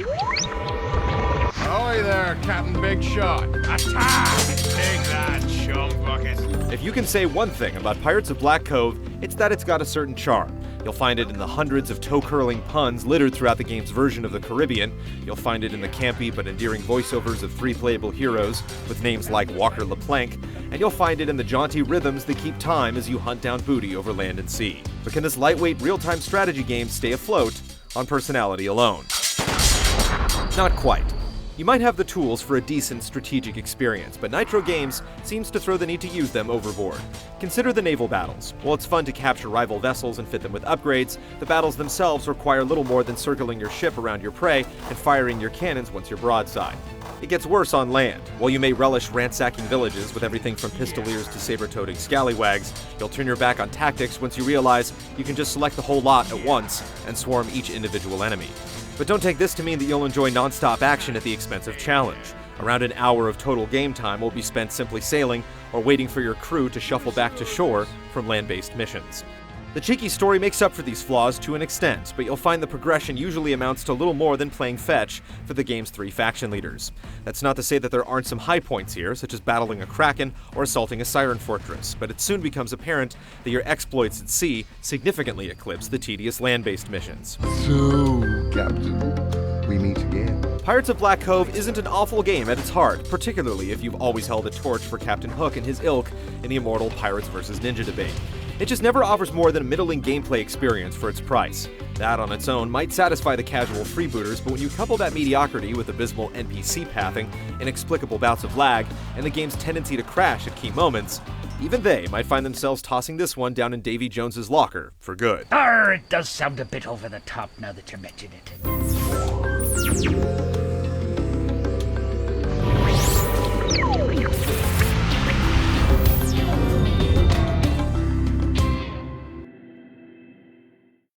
Ahoy there, Captain Big Shot. Attack! Take that, chum bucket. If you can say one thing about Pirates of Black Cove, it's that it's got a certain charm. You'll find it in the hundreds of toe-curling puns littered throughout the game's version of the Caribbean. You'll find it in the campy but endearing voiceovers of 3 playable heroes with names like Walker LePlank, and you'll find it in the jaunty rhythms that keep time as you hunt down booty over land and sea. But can this lightweight real-time strategy game stay afloat on personality alone? Not quite. You might have the tools for a decent strategic experience, but Nitro Games seems to throw the need to use them overboard. Consider the naval battles. While it's fun to capture rival vessels and fit them with upgrades, the battles themselves require little more than circling your ship around your prey and firing your cannons once you're broadside. It gets worse on land. While you may relish ransacking villages with everything from pistoliers to saber-toting scallywags, you'll turn your back on tactics once you realize you can just select the whole lot at once and swarm each individual enemy. But don't take this to mean that you'll enjoy non-stop action at the expense of challenge. Around an hour of total game time will be spent simply sailing or waiting for your crew to shuffle back to shore from land-based missions. The cheeky story makes up for these flaws to an extent, but you'll find the progression usually amounts to little more than playing fetch for the game's 3 faction leaders. That's not to say that there aren't some high points here, such as battling a kraken or assaulting a siren fortress, but it soon becomes apparent that your exploits at sea significantly eclipse the tedious land-based missions. So, Captain, we meet again. Pirates of Black Cove isn't an awful game at its heart, particularly if you've always held a torch for Captain Hook and his ilk in the immortal Pirates vs. Ninja debate. It just never offers more than a middling gameplay experience for its price. That on its own might satisfy the casual freebooters, but when you couple that mediocrity with abysmal NPC pathing, inexplicable bouts of lag, and the game's tendency to crash at key moments, even they might find themselves tossing this one down in Davy Jones's locker for good. It does sound a bit over the top now that you mention it.